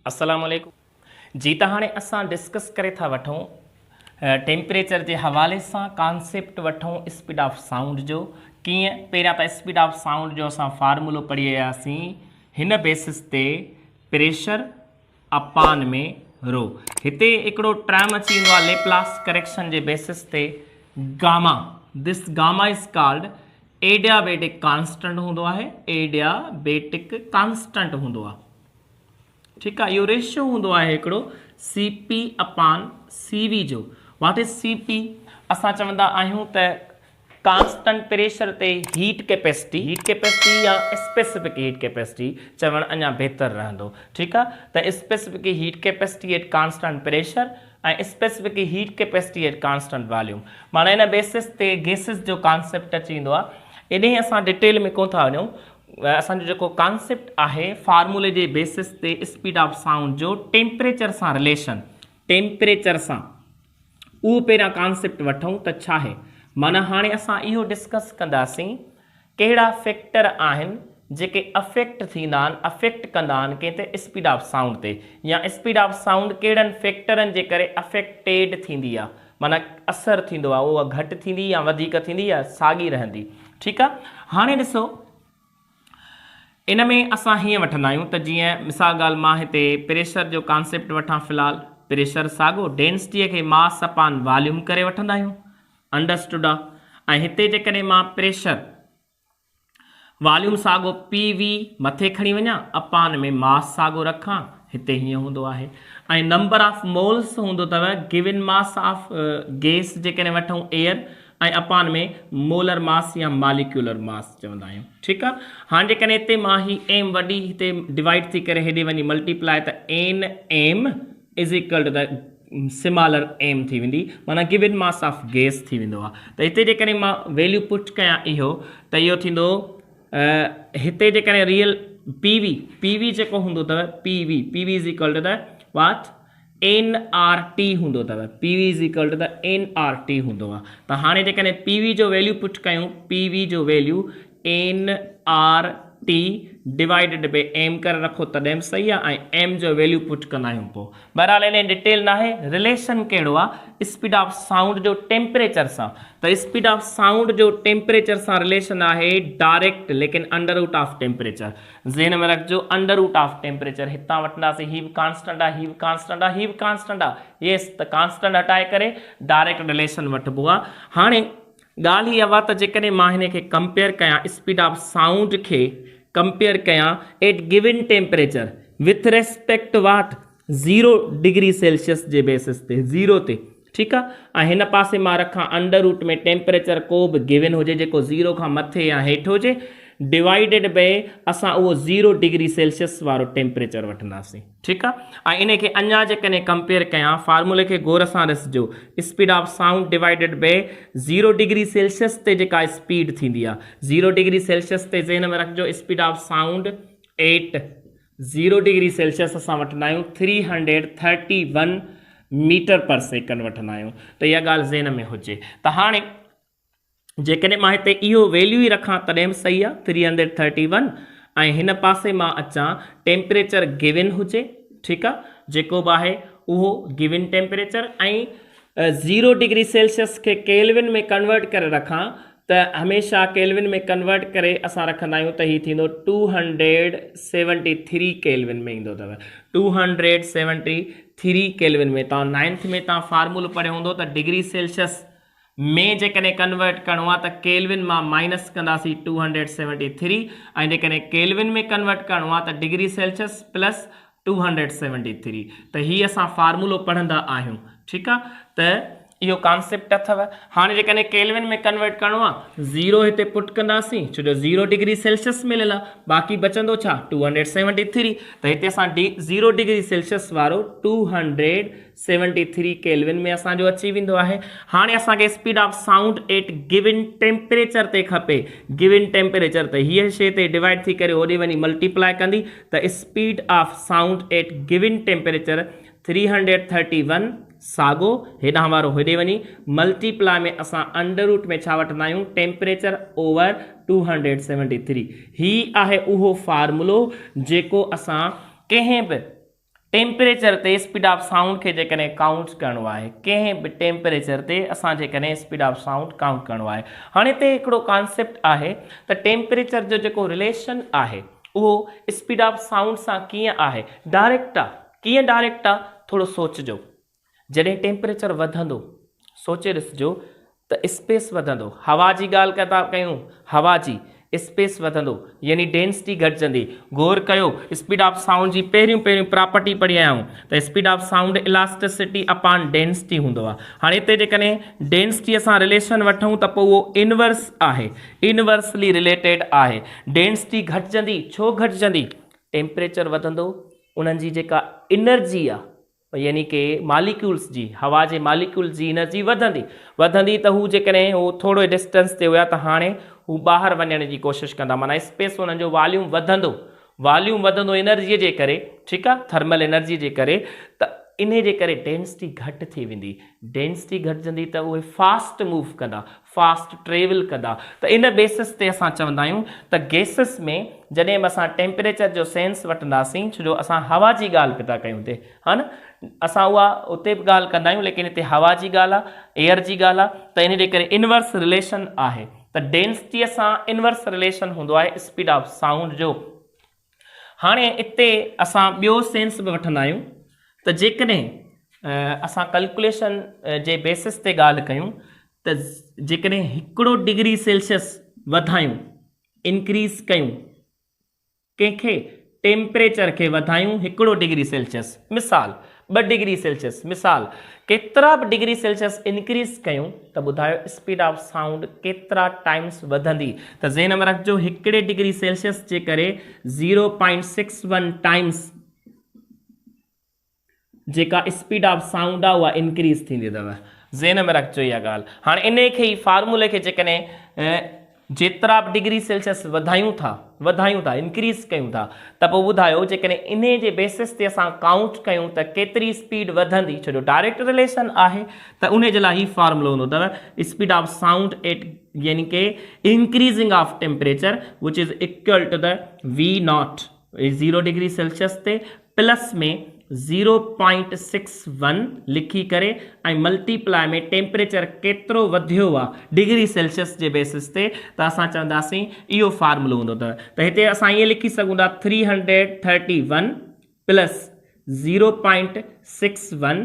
अस्सलाम वालेकुम जी। त हाणे असां डिस्कस करे था वठूं टेम्परेचर के हवाले से कॉन्सेप्ट वठूं स्पीड ऑफ साउंड जो कीअं। पहिरियां त स्पीड ऑफ साउंड जो असां फार्मूलो पढ़ी आयासीं। हिन बेसिस ते प्रेशर अपान में रो हिते हिकिड़ो टर्म अची वेंदो आहे लेप्लास करेक्शन के बेसिस ते gamma. This gamma is called adiabatic constant होंदो आहे। एडियाबेटिक कांस्टेंट होंदो आहे। ठीक है, यो रेशियो होंदो आहे हिकिड़ो CP अपान CV जो। What is CP? असां चवंदा आहियूं त कांस्टेंट प्रेशर ते हीट कैपेसिटी या स्पेसिफिक हीट कैपेसिटी चवण अञा बेहतर रहंदो। ठीक है, त specific heat capacity at constant pressure ऐं specific heat capacity at constant volume. माना इन बेसिस ते गैसिस जो कॉन्सेप्ट अची वेंदो आहे। इन्हें असां डिटेल में कोन था वञूं। असो जो कॉन्सेप्ट है फार्मूले के बेसिस ते स्पीड ऑफ साउंड जो टेम्परेचर से रिलेशन, टेम्परेचर से वो पहिरियां कॉन्सेप्ट वठूं त छा है। माना हाणे असां इहो डिस्कस कंदासीं कहिड़ा फैक्टर आहिनि जेके अफेक्ट थींदा आहिनि, अफेक्ट कंदा आहिनि कंहिं ते स्पीड ऑफ साउंड ते, या स्पीड ऑफ साउंड कहिड़नि फैक्टरनि जे करे अफेक्टेड थींदी आहे। माना असर थींदो आहे, उहा घटि थींदी या वधीक थींदी या साॻी रहंदी। ठीक है, हाणे ॾिसो इन में असां हीअं वठंदा आहियूं त जीअं मिसाल ॻाल्हि मां हिते प्रेशर जो कॉन्सेप्ट वठां। फ़िलहाल प्रेशर साॻो डेंसिटीअ खे मास अपान वॉल्यूम करे वठंदा आहियूं, अंडरस्टूड आहे। ऐं हिते जेकॾहिं मां प्रेशर वॉल्यूम साॻो PV मथे खणी वञा अपान में मास साॻो रखां, हिते हीअं हूंदो आहे। ऐं नंबर ऑफ मोल्स हूंदो अथव गिवन मास ऑफ गैस जेकॾहिं वठूं एयर, ऐं अपान में मोलर मास या मालिक्यूलर मास चवंदा आहियूं। ठीक है, हाँ जेकॾहिं हिते मां ही एम वॾी हिते डिवाइड थी करे हेॾे वञी मल्टीप्लाई त NM is equal to the smaller M थी वेंदी। माना गिवन मास ऑफ गैस थी वेंदो आहे। त हिते जेकॾहिं मां वैल्यू पुट कयां इहो त इहो थींदो हिते जेकॾहिं रियल PV जेको हूंदो अथव PV is equal to the what NRT हूंदो अथव। PV is equal to the NRT हूंदो आहे। त हाणे जेकॾहिं PV जो वैल्यू पुट कयूं, PV जो value NRT divided by M करे रखो तॾहिं सही आहे, ऐं M जो वैल्यू पुट कंदा आहियूं पोइ। बहरहाल इन डिटेल न आहे। रिलेशन कहिड़ो आहे स्पीड ऑफ साउंड जो टेम्परेचर सां। त स्पीड ऑफ साउंड जो टेम्परेचर सां रिलेशन आहे डायरेक्ट, लेकिन अंडर रूट ऑफ टेम्परेचर। ज़हन में रखिजो अंडर रूट ऑफ टेम्परेचर हितां वठंदासीं। ही बि कांस्टेंट आहे, ही बि कांस्टेंट आहे, ही बि कांस्टेंट आहे। येस, त कांस्टेंट हटाए करे डायरेक्ट रिलेशन वठिबो आहे। हाणे ॻाल्हि इहा आहे त जेकॾहिं मां हिन खे कंपेयर कयां, स्पीड ऑफ साउंड खे कंपेयर कयां at given temperature with respect what 0 degree Celsius जे बेसिस ते, 0 ते। ठीक आहे, ऐं हिन पासे मां रखां अंडर रूट में टेम्परेचर को बि गिवन हुजे जेको 0 खां मथे या हेठि हुजे, डिवाइडेड बाय असां उहो 0 डिग्री सेल्सियस वारो टेम्परेचर वठंदासीं। ठीक आहे, ऐं इन खे अञा जेकॾहिं कंपेयर कयां फार्मूले खे गौर सां ॾिसिजो। Speed of sound divided by 0 degree Celsius ते जेका स्पीड थींदी आहे, 0 डिग्री सेल्सियस ते ज़हन में रखिजो speed of sound eight 0 degree Celsius असां वठंदा आहियूं 331 मीटर पर सेकंड वठंदा आहियूं। त इहा ॻाल्हि ज़हन में हुजे। त हाणे जेकॾहिं मां हिते इहो वैल्यू ई रखां तॾहिं बि सही आहे 331, ऐं हिन पासे मां अचां टेम्परेचर गिवन हुजे। ठीक आहे, जेको बि आहे उहो गिवन टेम्परेचर, ऐं 0 डिग्री सेल्सियस खे केल्विन में कन्वर्ट करे रखां त हमेशह केल्विन में कन्वर्ट करे असां रखंदा आहियूं त हीउ थींदो 273 केल्विन में ईंदो अथव। 273 केल्विन में। तव्हां 9th में तव्हां फार्मूलो पढ़ियो हूंदो त डिग्री सेल्सियस में जेकॾहिं कन्वर्ट करिणो आहे त केल्विन मां माइनस कंदासीं 273, ऐं जेकॾहिं केल्विन में कन्वर्ट करिणो आहे त डिग्री सेल्सियस प्लस 273। त हीअ असां फार्मूलो पढ़ंदा आहियूं। ठीक आहे, त इहो कॉन्सेप्ट अथव। हाणे जेकॾहिं केल्विन में कन्वर्ट करिणो आहे 0 हिते पुट कंदासीं, छो जो 0 डिग्री सेल्सियस मिलियल आहे, बाक़ी बचंदो छा 273। त हिते असां 0 डिग्री सेल्सियस वारो 273 केल्विन में असांजो अची वेंदो आहे। हाणे असांखे speed of sound eight given temperature ते खपे। गिवन टेम्परेचर त हीअ शइ ते डिवाइड थी करे होॾे वञी मल्टीप्लाई कंदी, त speed of sound eight given temperature 331 साॻो हेॾां वारो हेॾे वञी मल्टीप्लाई में असां अंडर रूट में छा वठंदा आहियूं टेम्परेचर ओवर 273। ही आहे उहो फार्मूलो जेको असां कंहिं बि टेम्परेचर ते स्पीड ऑफ साउंड खे जेकॾहिं काउंट करिणो आहे, कंहिं बि टेम्परेचर ते असां जेकॾहिं स्पीड ऑफ साउंड काउंट करिणो आहे। हाणे हिते हिकिड़ो कॉन्सेप्ट आहे त टेम्परेचर जो जेको रिलेशन आहे उहो स्पीड ऑफ साउंड सां कीअं आहे, डायरेक्ट आहे। कीअं डायरेक्ट आहे, थोरो सोचिजो। जॾहिं टेम्परेचर वधंदो, सोचे ॾिसिजो त स्पेस वधंदो। हवा जी ॻाल्हि था कयूं, हवा जी स्पेस वधंदो यानी डेंसिटी घटिजंदी। गौर कयो, स्पीड ऑफ साउंड जी पहिरियों प्रॉपर्टी पढ़ी आया आहियूं त speed of sound elasticity upon density हूंदो आहे। हाणे हिते जेकॾहिं डेंसिटी असां रिलेशन वठूं त पोइ उहो इनवर्स आहे, इनवर्सली रिलेटेड आहे। डेंसिटी घटिजंदी, छो घटिजंदी? टेम्परेचर वधंदो, उन्हनि जी जेका एनर्जी आहे यानी कि मालिक्यूल्स जी, हवा जे मालिक्यूल्स जी एनर्जी वधंदी त हू जेकॾहिं हू थोरो डिस्टेंस ते हुया त हाणे हू ॿाहिरि वञण जी कोशिशि कंदा, माना स्पेस हुननि जो वॉल्यूम वधंदो एनर्जीअ जे करे, ठीकु आहे, थर्मल एनर्जी जे करे। त इन जे करे डेंसिटी घटि थी वेंदी। डेंसिटी घटिजंदी त उहे फास्ट मूव कंदा, फास्ट ट्रेवल कंदा। त इन बेसिस ते असां चवंदा आहियूं त गैसिस में जॾहिं बि असां टेम्परेचर जो सेंस वठंदासीं, छो जो असां हवा जी ॻाल्हि पिया था कयूं हिते, हा न, असां उहा उते बि ॻाल्हि कंदा आहियूं, लेकिन हिते हवा जी ॻाल्हि आहे, एयर जी ॻाल्हि आहे। त इन जे करे इनवर्स रिलेशन आहे, त डेंसिटीअ सां इनवर्स रिलेशन हूंदो आहे स्पीड ऑफ साउंड जो। हाणे हिते असां ॿियो सेंस बि वठंदा आहियूं त जेकॾहिं असां कैलकुलेशन जे बेसिस ते ॻाल्हि कयूं त जेकॾहिं 1 डिग्री सेल्सियस वधायूं, इंक्रीज़ कयूं, कंहिंखे टेम्परेचर खे वधायूं 1 डिग्री सेल्सियस, मिसाल 2 डिग्री सेल्सियस, मिसाल केतिरा बि डिग्री सेल्सियस इंक्रीज़ कयूं त ॿुधायो स्पीड ऑफ साउंड केतिरा टाइम्स वधंदी। त ज़हन में रखिजो 1 डिग्री सेल्सियस जे करे 0.61 टाइम्स जेका स्पीड ऑफ साउंड आहे उहा इंक्रीज़ थींदी अथव। ज़हन में रखिजो इहा ॻाल्हि। हाणे इन खे ई फार्मूले खे जेकॾहिं जेतिरा बि डिग्री सेल्सियस वधायूं था, इंक्रीज़ कयूं था, त पोइ ॿुधायो जेकॾहिं इन जे बेसिस ते असां काउंट कयूं त केतिरी स्पीड वधंदी, छो जो डायरेक्ट रिलेशन आहे। त उन जे लाइ ही फार्मूलो हूंदो अथव स्पीड ऑफ साउंड एट यानी कि increasing of temperature which is equal to the V0 0 degree Celsius ते प्लस में 0.61 लिखी करे ऐं मल्टीप्लाई में टेम्परेचर केतिरो वधियो आहे डिग्री सेल्सियस जे बेसिस ते, त असां चवंदासीं इहो फार्मूलो हूंदो अथव। त हिते असां ईअं लिखी सघूं था 331 प्लस 0.61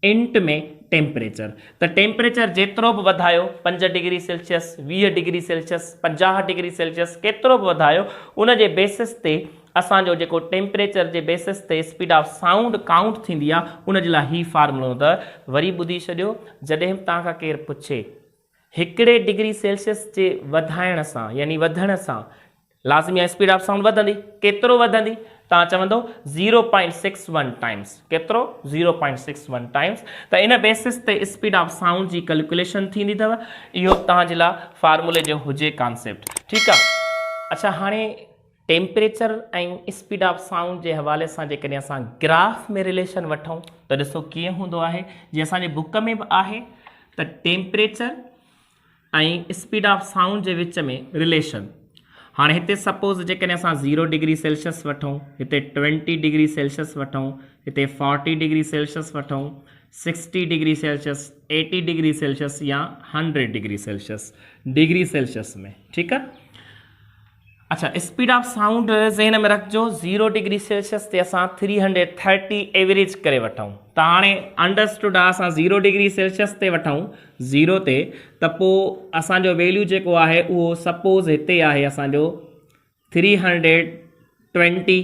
इंट में टेम्परेचर। त टेम्परेचर जेतिरो बि वधायो, 5 degree Celsius, 20 degree Celsius, 50 degree Celsius, केतिरो बि वधायो, उन जे बेसिस ते असांजो जेको टेम्परेचर जे बेसिस ते स्पीड ऑफ साउंड काउंट थींदी आहे, उन जे लाइ ही फार्मूलो अथव। वरी ॿुधी छॾियो, जॾहिं तव्हांखां केरु पुछे 1 डिग्री सेल्सियस जे वधाइण सां यानी वधण सां लाज़मी आहे स्पीड ऑफ साउंड वधंदी, केतिरो वधंदी? तव्हां चवंदो 0.61 टाइम्स। केतिरो? 0.61 टाइम्स। त इन बेसिस ते स्पीड ऑफ साउंड जी कैलकुलेशन थींदी अथव। इहो तव्हांजे लाइ फार्मूले जो हुजे कॉन्सेप्ट, ठीकु आहे। अच्छा, हाणे टेम्परेचर ऐं स्पीड ऑफ साउंड जे हवाले सां जेकॾहिं असां ग्राफ में रिलेशन वठूं त ॾिसो कीअं हूंदो आहे। जीअं असांजे बुक में बि आहे त टेम्परेचर ऐं स्पीड ऑफ साउंड जे विच में रिलेशन। हाणे हिते सपोज़ जेकॾहिं असां 0 डिग्री सेल्सियस वठूं, हिते 20 डिग्री सेल्सियस वठूं, हिते 40 डिग्री सेल्सियस वठूं, 60 डिग्री सेल्सियस, 80 डिग्री सेल्सियस या 100 डिग्री सेल्सियस डिग्री सेल्सियस में, ठीकु आहे। अच्छा, स्पीड ऑफ साउंड ज़हन में रखिजो 0 डिग्री सेल्सियस ते असां 330 एवरेज करे वठूं। त हाणे अंडरस्टूड आहे असां 0 डिग्री सेल्सियस ते वठूं 0 ते, त पोइ असांजो वैल्यू जेको आहे उहो सपोज़ हिते आहे असांजो 320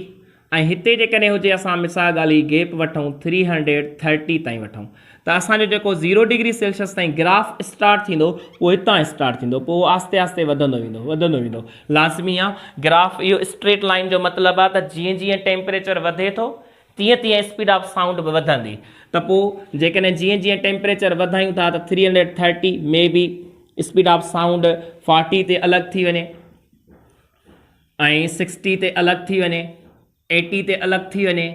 ऐं हिते जेकॾहिं हुजे असां मिसाल ॻाल्हि गैप वठूं 330 ताईं वठूं, त असांजो जेको 0 डिग्री सेल्सियस ताईं ग्राफ स्टार्ट थींदो उहो हितां स्टार्ट थींदो, पोइ आस्ते आस्ते वधंदो वेंदो। लाज़मी आहे ग्राफ इहो स्ट्रेट लाइन जो मतिलबु आहे त जीअं जीअं टेम्परेचर वधे थो तीअं तीअं स्पीड ऑफ साउंड बि वधंदी। त पोइ जेकॾहिं जीअं जीअं टेम्परेचर वधायूं था त 330 में बि स्पीड ऑफ साउंड 40 ते अलॻि थी वञे ऐं 60 ते अलॻि थी वञे, 80 ते अलॻि थी वञे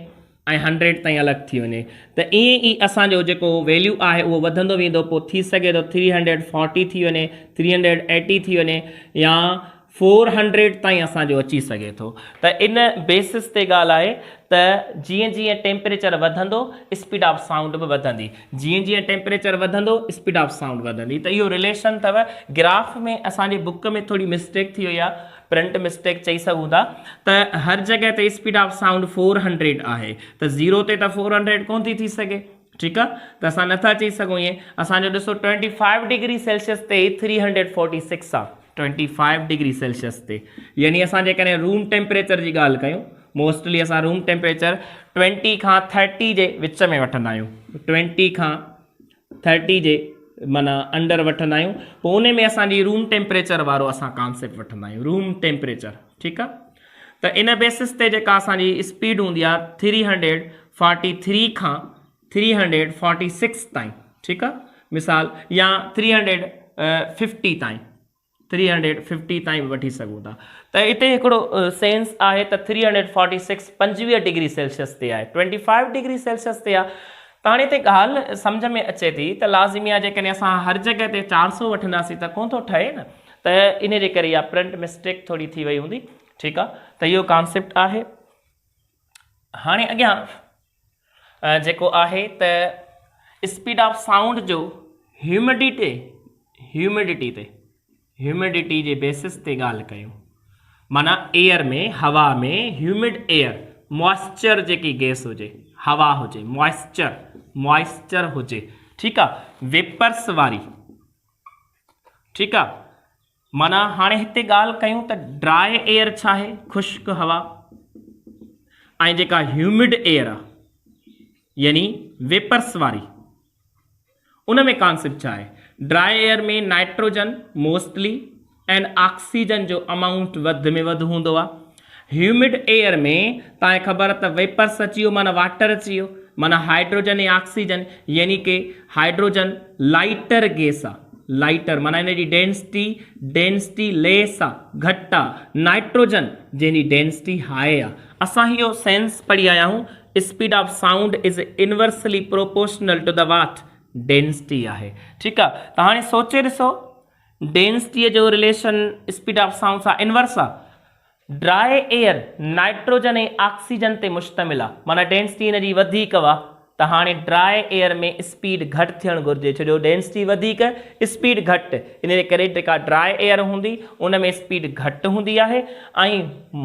ऐं 100 ताईं अलॻि थी वञे। त ईअं ई असांजो जेको वैल्यू आहे उहो वधंदो वेंदो। पोइ थी सघे थो 340 थी वञे, 380 थी वञे या 400 ताईं असांजो अची सघे थो। त इन बेसिस ते ॻाल्हि आहे त जीअं जीअं टेम्परेचर वधंदो स्पीड ऑफ साउंड बि वधंदी, जीअं जीअं टेम्परेचर वधंदो स्पीड ऑफ साउंड वधंदी। त इहो रिलेशन अथव। ग्राफ में असांजे बुक में थोरी मिस्टेक थी वई आहे, प्रिंट मिस्टेक चई सघूं था। त हर जॻह ते स्पीड ऑफ साउंड 400 आहे, त 0 ते त 400 कोन थी सघे, ठीकु आहे। त असां नथा चई सघूं ईअं। असांजो ॾिसो 25 डिग्री सेल्सियस ते 346 आहे, 25 डिग्री सेल्सियस ते, यानी असां जेकॾहिं रूम टेम्परेचर जी ॻाल्हि कयूं, मोस्टली असां रूम टेम्परेचर 20 खां 30 जे विच में वठंदा आहियूं, 20 खां 30 जे माना अंडर वठंदा आहियूं, पोइ उन में असांजी रूम टेम्परेचर वारो असां कॉन्सेप्ट वठंदा आहियूं, रूम टेम्परेचर, ठीकु आहे। त इन बेसिस ते जेका असांजी स्पीड हूंदी आहे 343 खां 346 ताईं, ठीकु आहे, मिसाल या 350 ताईं, 350 ताईं वठी सघूं था। त हिते हिकिड़ो सेंस आहे त 346 25 डिग्री सेल्सियस ते आहे, 25 डिग्री सेल्सियस ते आहे। त हाणे हिते ॻाल्हि सम्झ में अचे थी त लाज़िमी आहे जेकॾहिं असां हर जॻह ते 400 वठंदासीं त कोन थो ठहे न, त इन जे करे इहा प्रिंट मिस्टेक थोरी थी वई हूंदी, ठीकु आहे। त इहो कॉन्सेप्ट आहे। हाणे अॻियां जेको आहे त स्पीड ऑफ साउंड जो ह्यूमिडिटी जे बेसिस ते ॻाल्हि कयूं, माना एयर में, हवा में ह्यूमिड एयर, मॉइस्चर जेकी गैस हुजे, हवा हुजे, मॉइस्चर हुजे, ठीकु आहे, वेपर्स वारी, ठीकु आहे। माना हाणे हिते ॻाल्हि कयूं त ड्राई एयर छा आहे, ख़ुश्क हवा, ऐं जेका ह्यूमिड एयर आहे यानी वेपर्स वारी, उन में कॉन्सेप्ट छा आहे। ड्राई एयर में नाइट्रोजन मोस्टली एंड ऑक्सीजन जो अमाउंट वधि में वधि हूंदो आहे। ह्यूमिड एयर में तव्हांखे ख़बर त वेपर्स अची वियो, माना वाटर अची वियो, माना हाइड्रोजन ऐं ऑक्सीजन, यानी कि हाइड्रोजन लाइटर गैस आहे, लाइटर माना इन जी डेंसिटी लेस आहे, घटि आहे। नाइट्रोजन जंहिंजी डेंसिटी हाई आहे। असां इहो सेंस पढ़ी आया आहियूं, speed of sound is inversely proportional to the what, density आहे, ठीकु आहे। त हाणे सोचे ॾिसो, डेंसिटीअ जो रिलेशन स्पीड ऑफ साउंड सां इनवर्स आहे। ड्राई एयर नाइट्रोजन ऐं ऑक्सीजन ते मुश्तमिल आहे, माना डेंसिटी इन जी वधीक आहे। त हाणे ड्राई एयर में स्पीड घटि थियणु घुरिजे, छो जो डेंसिटी वधीक स्पीड घटि, इन जे करे जेका ड्राई एयर हूंदी उन में स्पीड घटि हूंदी आहे। ऐं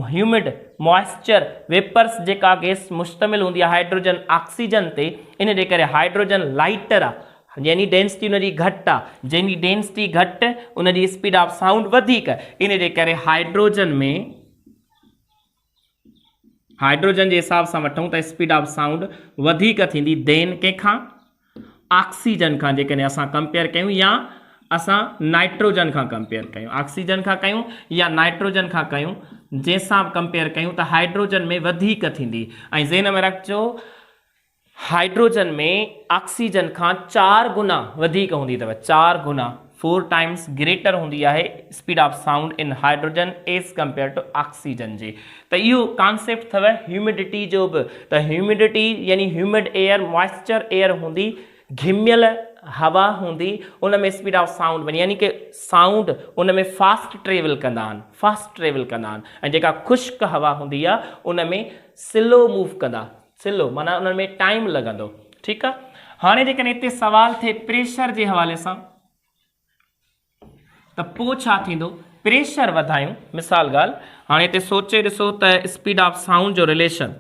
ह्यूमिड मॉइस्चर वेपर्स जेका गैस मुश्तमिल हूंदी आहे हाइड्रोजन ऑक्सीजन ते, इन जे करे हाइड्रोजन लाइटर आहे, यानी डेंसिटी उन जी घटि आहे। जंहिंजी डेंसिटी घटि उन जी स्पीड ऑफ साउंड वधीक, इन जे करे हाइड्रोजन जे हिसाब सां वठूं त स्पीड ऑफ साउंड वधीक थींदी देन कंहिंखां, ऑक्सीजन खां। जेकॾहिं असां कंपेयर कयूं या असां नाइट्रोजन खां कंपेयर कयूं, ऑक्सीजन खां कयूं या नाइट्रोजन खां कयूं, जंहिंसां कंपेयर कयूं त हाइड्रोजन में वधीक थींदी। ऐं ज़हन में रखिजो, हाइड्रोजन में ऑक्सीजन खां 4 गुना वधीक हूंदी अथव, 4 गुना, 4 टाइम्स ग्रेटर हूंदी आहे speed of sound in hydrogen as compare to oxygen जे। त इहो कॉन्सेप्ट अथव ह्यूमिडिटी जो बि। त ह्यूमिडिटी यानी ह्यूमिड एयर, मॉइस्चर एयर हूंदी, घिमियल हवा हूंदी, उन में स्पीड ऑफ साउंड वञे, यानी कि साउंड उन में फास्ट ट्रेवल कंदा आहिनि। ऐं जेका ख़ुश्क हवा हूंदी आहे उन में स्लो मूव कंदा, स्लो माना उन में टाइम लॻंदो, ठीकु आहे। हाणे जेकॾहिं हिते सवाल थिए प्रेशर जे हवाले सां, त पोइ छा थींदो, प्रेशर वधायूं, मिसाल ॻाल्हि हाणे हिते सोचे ॾिसो त स्पीड ऑफ साउंड जो रिलेशन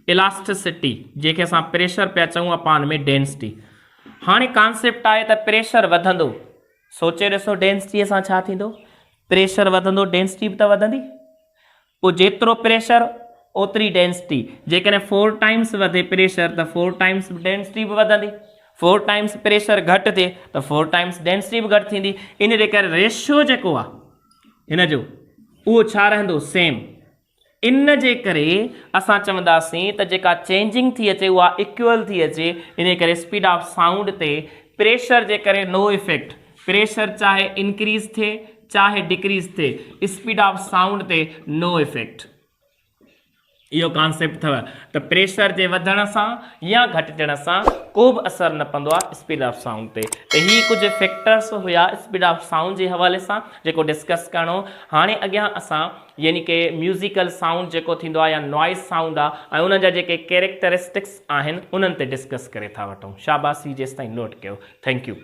इलास्टिसिटी, जंहिंखे असां प्रेशर पिया चऊं पाण में डेंसिटी। हाणे कॉन्सेप्ट आहे त प्रेशर वधंदो, सोचे ॾिसो डेंसिटीअ सां छा थींदो, प्रेशर वधंदो, डेंसिटी बि त वधंदी। पोइ जेतिरो प्रेशर ओतिरी डेंसिटी, जेकॾहिं 4 टाइम्स वधे प्रेशर त 4 टाइम्स डेंसिटी बि वधंदी। 4 टाइम्स प्रेशर घटि थिए त 4 टाइम्स डेंसिटी बि घटि थींदी। इन जे करे रेशियो जेको आहे हिन जो उहो छा रहंदो, सेम। इन जे करे असां चवंदासीं त जेका चेंजिंग थी अचे उहा इक्वल थी अचे। इन करे स्पीड ऑफ साउंड ते प्रेशर जे करे नो इफेक्ट, प्रेशर चाहे इंक्रीज थिए चाहे डिक्रीज थिए, स्पीड ऑफ साउंड ते नो इफेक्ट। इहो कॉन्सेप्ट अथव त प्रेशर जे वधण सां या घटिजण सां को बि असरु न पवंदो आहे स्पीड ऑफ साउंड ते। त हीअ कुझु फैक्टर्स हुया स्पीड ऑफ साउंड जे हवाले सां जेको डिस्कस करिणो। हाणे अॻियां असां यानी कि म्यूज़िकल साउंड जेको थींदो आहे या नॉइज़ साउंड आहे ऐं उन जा जेके कैरेक्टरिस्टिक्स आहिनि उन्हनि ते डिस्कस करे था वठूं। शाबाशी जेसिताईं नोट कयो। Thank U.